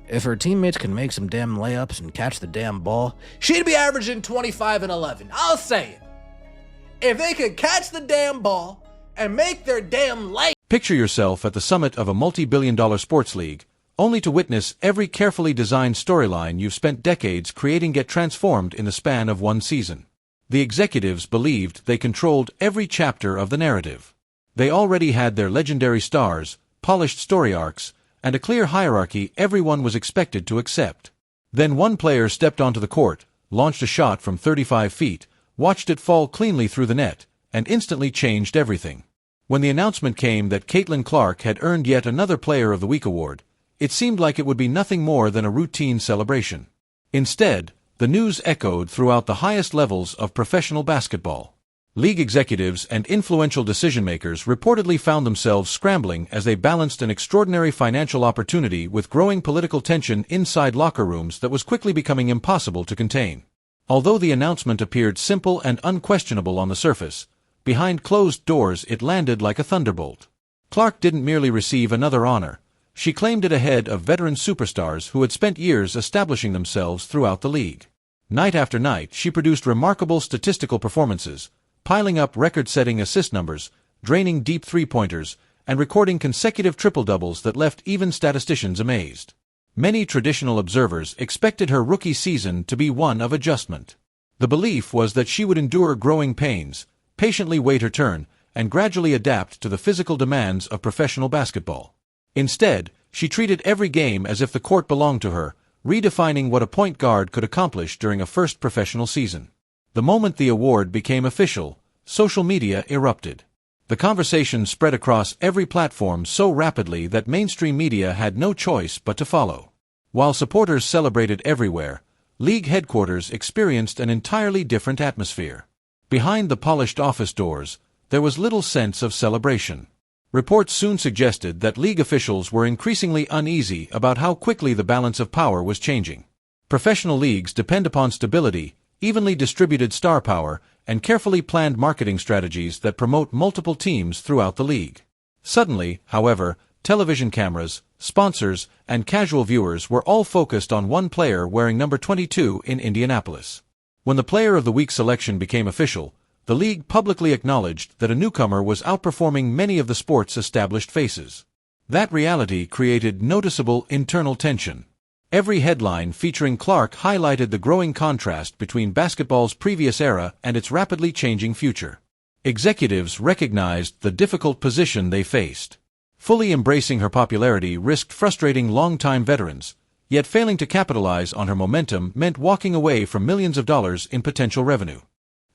If her teammates can make some damn layups and catch the damn ball, she'd be averaging 25 and 11. I'll say it. If they could catch the damn ball and make their damn lay. Picture yourself at the summit of a multi-billion-dollar sports league, only to witness every carefully designed storyline you've spent decades creating get transformed in the span of one season. The executives believed they controlled every chapter of the narrative. They already had their legendary stars, polished story arcs, and a clear hierarchy everyone was expected to accept. Then one player stepped onto the court, launched a shot from 35 feet, watched it fall cleanly through the net, and instantly changed everything. When the announcement came that Caitlin Clark had earned yet another Player of the Week award, it seemed like it would be nothing more than a routine celebration. Instead, the news echoed throughout the highest levels of professional basketball. League executives and influential decision-makers reportedly found themselves scrambling as they balanced an extraordinary financial opportunity with growing political tension inside locker rooms that was quickly becoming impossible to contain. Although the announcement appeared simple and unquestionable on the surface, behind closed doors it landed like a thunderbolt. Clark didn't merely receive another honor. She claimed it ahead of veteran superstars who had spent years establishing themselves throughout the league. Night after night, she produced remarkable statistical performances, piling up record-setting assist numbers, draining deep three-pointers, and recording consecutive triple-doubles that left even statisticians amazed. Many traditional observers expected her rookie season to be one of adjustment. The belief was that she would endure growing pains, patiently wait her turn, and gradually adapt to the physical demands of professional basketball. Instead, she treated every game as if the court belonged to her, redefining what a point guard could accomplish during a first professional season. The moment the award became official, social media erupted. The conversation spread across every platform so rapidly that mainstream media had no choice but to follow. While supporters celebrated everywhere, league headquarters experienced an entirely different atmosphere. Behind the polished office doors, there was little sense of celebration. Reports soon suggested that league officials were increasingly uneasy about how quickly the balance of power was changing. Professional leagues depend upon stability, evenly distributed star power, and carefully planned marketing strategies that promote multiple teams throughout the league. Suddenly, however, television cameras, sponsors, and casual viewers were all focused on one player wearing number 22 in Indianapolis. When the Player of the Week selection became official, the league publicly acknowledged that a newcomer was outperforming many of the sport's established faces. That reality created noticeable internal tension. Every headline featuring Clark highlighted the growing contrast between basketball's previous era and its rapidly changing future. Executives recognized the difficult position they faced. Fully embracing her popularity risked frustrating longtime veterans, yet failing to capitalize on her momentum meant walking away from millions of dollars in potential revenue.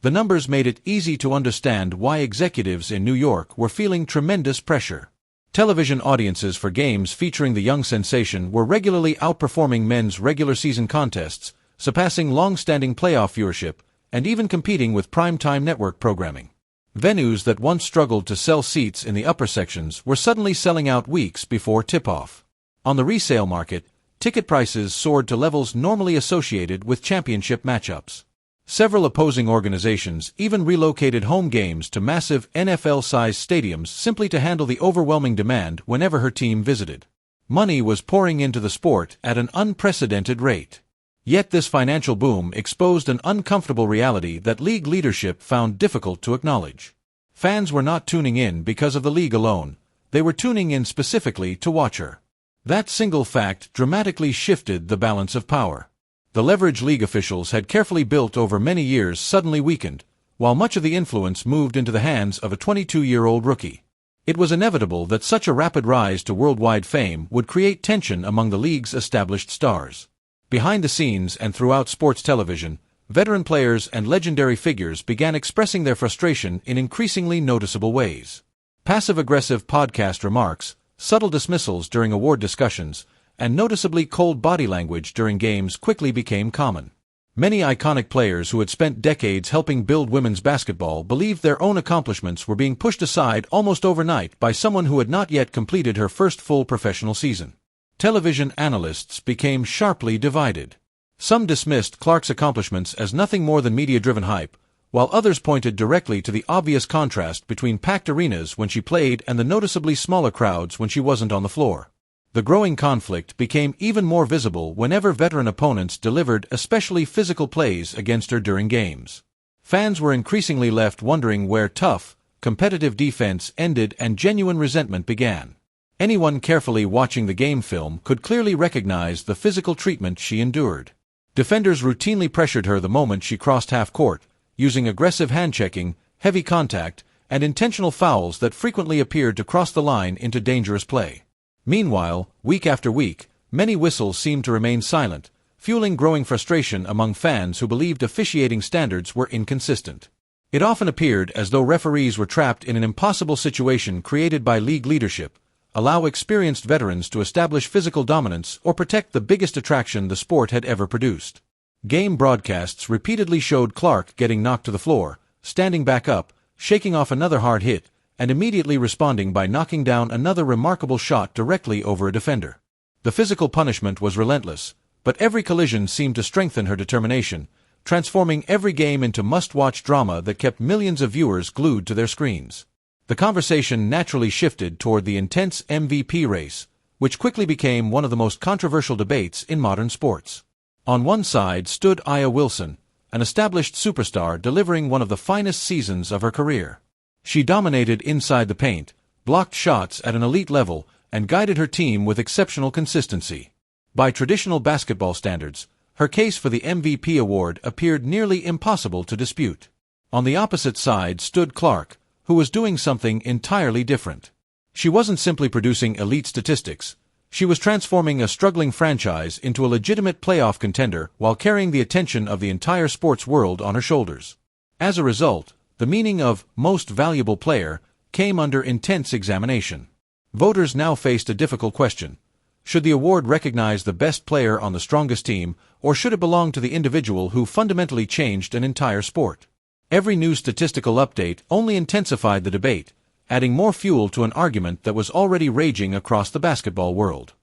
The numbers made it easy to understand why executives in New York were feeling tremendous pressure. Television audiences for games featuring the young sensation were regularly outperforming men's regular season contests, surpassing long-standing playoff viewership, and even competing with primetime network programming. Venues that once struggled to sell seats in the upper sections were suddenly selling out weeks before tip-off. On the resale market, ticket prices soared to levels normally associated with championship matchups. Several opposing organizations even relocated home games to massive NFL-sized stadiums simply to handle the overwhelming demand whenever her team visited. Money was pouring into the sport at an unprecedented rate. Yet this financial boom exposed an uncomfortable reality that league leadership found difficult to acknowledge. Fans were not tuning in because of the league alone. They were tuning in specifically to watch her. That single fact dramatically shifted the balance of power. The leverage league officials had carefully built over many years suddenly weakened, while much of the influence moved into the hands of a 22-year-old rookie. It was inevitable that such a rapid rise to worldwide fame would create tension among the league's established stars. Behind the scenes and throughout sports television, veteran players and legendary figures began expressing their frustration in increasingly noticeable ways. Passive-aggressive podcast remarks, subtle dismissals during award discussions, and noticeably cold body language during games quickly became common. Many iconic players who had spent decades helping build women's basketball believed their own accomplishments were being pushed aside almost overnight by someone who had not yet completed her first full professional season. Television analysts became sharply divided. Some dismissed Clark's accomplishments as nothing more than media-driven hype, while others pointed directly to the obvious contrast between packed arenas when she played and the noticeably smaller crowds when she wasn't on the floor. The growing conflict became even more visible whenever veteran opponents delivered especially physical plays against her during games. Fans were increasingly left wondering where tough, competitive defense ended and genuine resentment began. Anyone carefully watching the game film could clearly recognize the physical treatment she endured. Defenders routinely pressured her the moment she crossed half-court, using aggressive hand-checking, heavy contact, and intentional fouls that frequently appeared to cross the line into dangerous play. Meanwhile, week after week, many whistles seemed to remain silent, fueling growing frustration among fans who believed officiating standards were inconsistent. It often appeared as though referees were trapped in an impossible situation created by league leadership: allow experienced veterans to establish physical dominance or protect the biggest attraction the sport had ever produced. Game broadcasts repeatedly showed Clark getting knocked to the floor, standing back up, shaking off another hard hit, and immediately responding by knocking down another remarkable shot directly over a defender. The physical punishment was relentless, but every collision seemed to strengthen her determination, transforming every game into must-watch drama that kept millions of viewers glued to their screens. The conversation naturally shifted toward the intense MVP race, which quickly became one of the most controversial debates in modern sports. On one side stood Aya Wilson, an established superstar delivering one of the finest seasons of her career. She dominated inside the paint, blocked shots at an elite level, and guided her team with exceptional consistency. By traditional basketball standards, her case for the MVP award appeared nearly impossible to dispute. On the opposite side stood Clark, who was doing something entirely different. She wasn't simply producing elite statistics. She was transforming a struggling franchise into a legitimate playoff contender while carrying the attention of the entire sports world on her shoulders. As a result, the meaning of most valuable player came under intense examination. Voters now faced a difficult question. Should the award recognize the best player on the strongest team, or should it belong to the individual who fundamentally changed an entire sport? Every new statistical update only intensified the debate, adding more fuel to an argument that was already raging across the basketball world.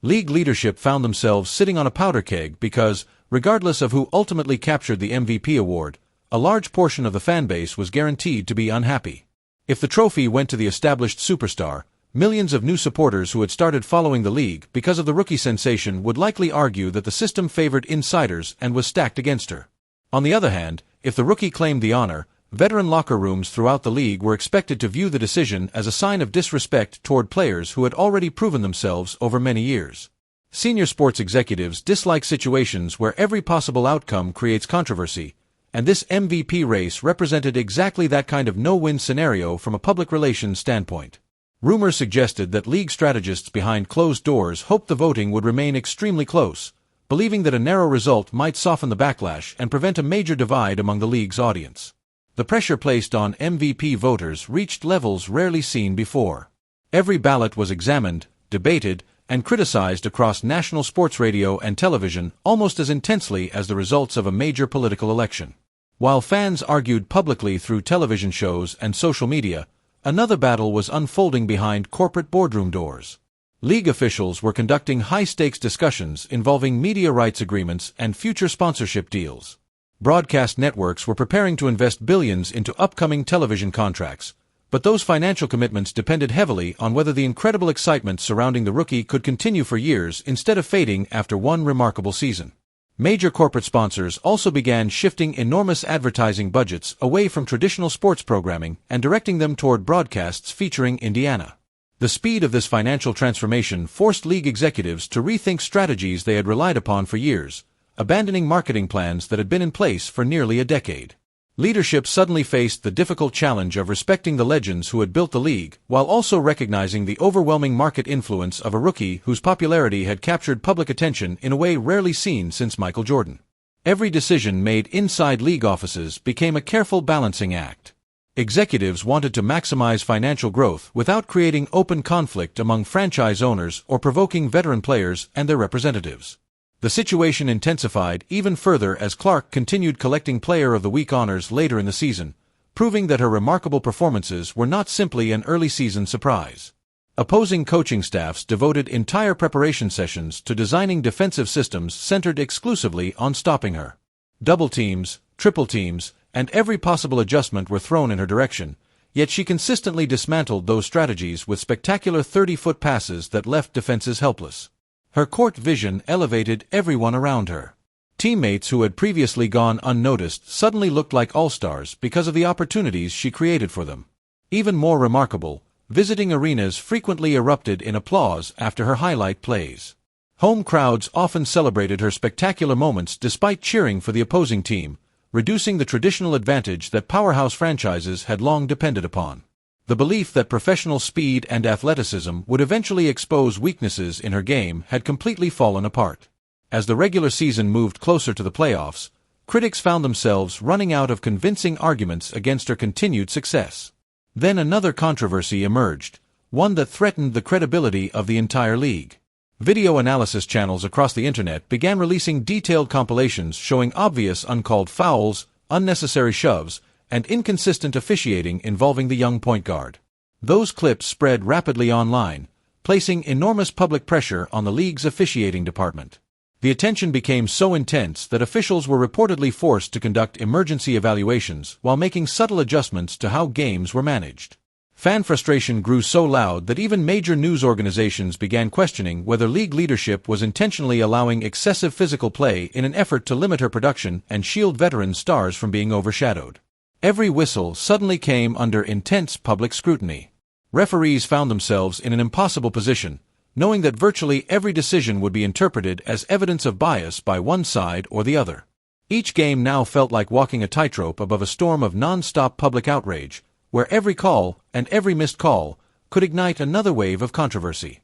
League leadership found themselves sitting on a powder keg because, regardless of who ultimately captured the MVP award, a large portion of the fan base was guaranteed to be unhappy. If the trophy went to the established superstar, millions of new supporters who had started following the league because of the rookie sensation would likely argue that the system favored insiders and was stacked against her. On the other hand, if the rookie claimed the honor, veteran locker rooms throughout the league were expected to view the decision as a sign of disrespect toward players who had already proven themselves over many years. Senior sports executives dislike situations where every possible outcome creates controversy, and this MVP race represented exactly that kind of no-win scenario from a public relations standpoint. Rumors suggested that league strategists behind closed doors hoped the voting would remain extremely close, believing that a narrow result might soften the backlash and prevent a major divide among the league's audience. The pressure placed on MVP voters reached levels rarely seen before. Every ballot was examined, debated, and criticized across national sports radio and television almost as intensely as the results of a major political election. While fans argued publicly through television shows and social media, another battle was unfolding behind corporate boardroom doors. League officials were conducting high-stakes discussions involving media rights agreements and future sponsorship deals. Broadcast networks were preparing to invest billions into upcoming television contracts, but those financial commitments depended heavily on whether the incredible excitement surrounding the rookie could continue for years instead of fading after one remarkable season. Major corporate sponsors also began shifting enormous advertising budgets away from traditional sports programming and directing them toward broadcasts featuring Indiana. The speed of this financial transformation forced league executives to rethink strategies they had relied upon for years, abandoning marketing plans that had been in place for nearly a decade. Leadership suddenly faced the difficult challenge of respecting the legends who had built the league, while also recognizing the overwhelming market influence of a rookie whose popularity had captured public attention in a way rarely seen since Michael Jordan. Every decision made inside league offices became a careful balancing act. Executives wanted to maximize financial growth without creating open conflict among franchise owners or provoking veteran players and their representatives. The situation intensified even further as Clark continued collecting Player of the Week honors later in the season, proving that her remarkable performances were not simply an early-season surprise. Opposing coaching staffs devoted entire preparation sessions to designing defensive systems centered exclusively on stopping her. Double teams, triple teams, and every possible adjustment were thrown in her direction, Yet she consistently dismantled those strategies with spectacular 30-foot passes that left defenses helpless. Her court vision elevated everyone around her. Teammates who had previously gone unnoticed suddenly looked like all-stars because of the opportunities she created for them. Even more remarkable, visiting arenas frequently erupted in applause after her highlight plays. Home crowds often celebrated her spectacular moments despite cheering for the opposing team, reducing the traditional advantage that powerhouse franchises had long depended upon. The belief that professional speed and athleticism would eventually expose weaknesses in her game had completely fallen apart. As the regular season moved closer to the playoffs, critics found themselves running out of convincing arguments against her continued success. Then another controversy emerged, one that threatened the credibility of the entire league. Video analysis channels across the internet began releasing detailed compilations showing obvious uncalled fouls, unnecessary shoves, and inconsistent officiating involving the young point guard. Those clips spread rapidly online, placing enormous public pressure on the league's officiating department. The attention became so intense that officials were reportedly forced to conduct emergency evaluations while making subtle adjustments to how games were managed. Fan frustration grew so loud that even major news organizations began questioning whether league leadership was intentionally allowing excessive physical play in an effort to limit her production and shield veteran stars from being overshadowed. Every whistle suddenly came under intense public scrutiny. Referees found themselves in an impossible position, knowing that virtually every decision would be interpreted as evidence of bias by one side or the other. Each game now felt like walking a tightrope above a storm of non-stop public outrage, where every call and every missed call could ignite another wave of controversy.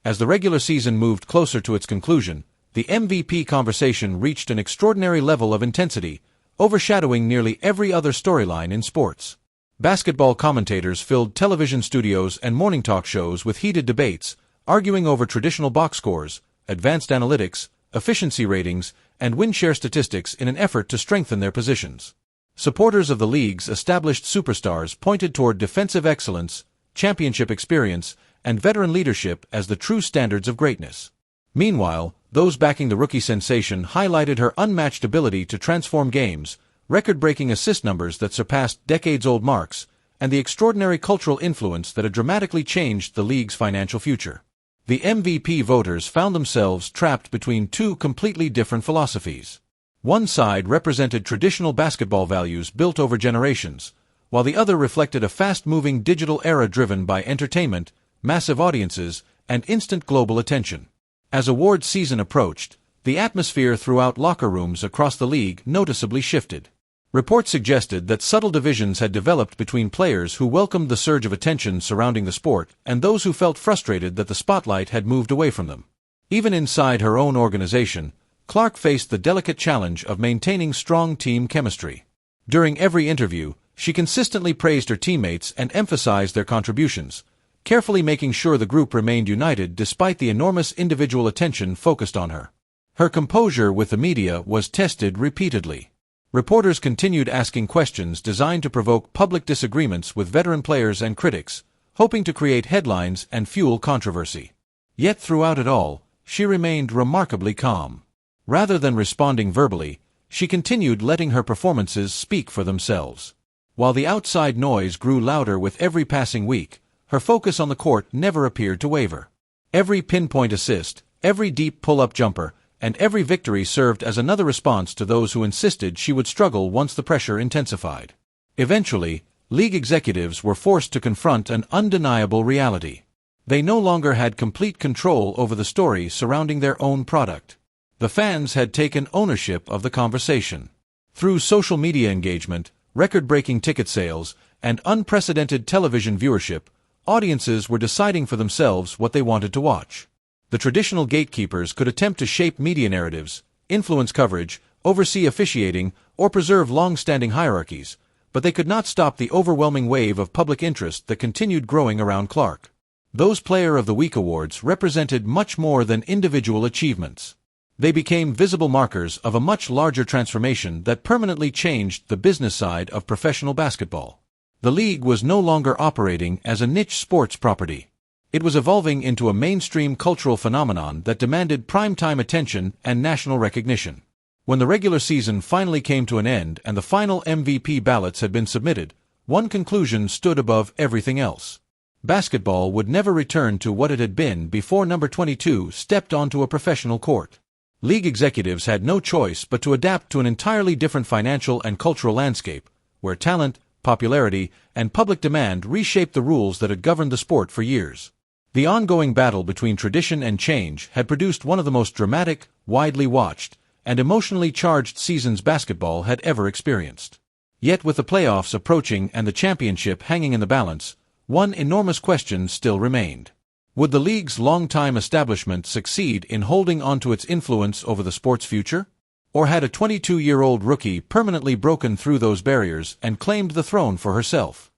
As the regular season moved closer to its conclusion, the MVP conversation reached an extraordinary level of intensity, overshadowing nearly every other storyline in sports. Basketball commentators filled television studios and morning talk shows with heated debates, arguing over traditional box scores, advanced analytics, efficiency ratings, and win share statistics in an effort to strengthen their positions. Supporters of the league's established superstars pointed toward defensive excellence, championship experience, and veteran leadership as the true standards of greatness. Meanwhile, those backing the rookie sensation highlighted her unmatched ability to transform games, record-breaking assist numbers that surpassed decades-old marks, and the extraordinary cultural influence that had dramatically changed the league's financial future. The MVP voters found themselves trapped between two completely different philosophies. One side represented traditional basketball values built over generations, while the other reflected a fast-moving digital era driven by entertainment, massive audiences, and instant global attention. As awards season approached, the atmosphere throughout locker rooms across the league noticeably shifted. Reports suggested that subtle divisions had developed between players who welcomed the surge of attention surrounding the sport and those who felt frustrated that the spotlight had moved away from them. Even inside her own organization, Clark faced the delicate challenge of maintaining strong team chemistry. During every interview, she consistently praised her teammates and emphasized their contributions, carefully making sure the group remained united despite the enormous individual attention focused on her. Her composure with the media was tested repeatedly. Reporters continued asking questions designed to provoke public disagreements with veteran players and critics, hoping to create headlines and fuel controversy. Yet throughout it all, she remained remarkably calm. Rather than responding verbally, she continued letting her performances speak for themselves. While the outside noise grew louder with every passing week, her focus on the court never appeared to waver. Every pinpoint assist, every deep pull-up jumper, and every victory served as another response to those who insisted she would struggle once the pressure intensified. Eventually, league executives were forced to confront an undeniable reality. They no longer had complete control over the story surrounding their own product. The fans had taken ownership of the conversation. Through social media engagement, record-breaking ticket sales, and unprecedented television viewership, audiences were deciding for themselves what they wanted to watch. The traditional gatekeepers could attempt to shape media narratives, influence coverage, oversee officiating, or preserve long-standing hierarchies, but they could not stop the overwhelming wave of public interest that continued growing around Clark. Those Player of the Week awards represented much more than individual achievements. They became visible markers of a much larger transformation that permanently changed the business side of professional basketball. The league was no longer operating as a niche sports property. It was evolving into a mainstream cultural phenomenon that demanded prime-time attention and national recognition. When the regular season finally came to an end and the final MVP ballots had been submitted, one conclusion stood above everything else. Basketball would never return to what it had been before number 22 stepped onto a professional court. League executives had no choice but to adapt to an entirely different financial and cultural landscape, where talent, popularity, and public demand reshaped the rules that had governed the sport for years. The ongoing battle between tradition and change had produced one of the most dramatic, widely watched, and emotionally charged seasons basketball had ever experienced. Yet with the playoffs approaching and the championship hanging in the balance, one enormous question still remained. Would the league's long-time establishment succeed in holding onto its influence over the sport's future? Or had a 22-year-old rookie permanently broken through those barriers and claimed the throne for herself?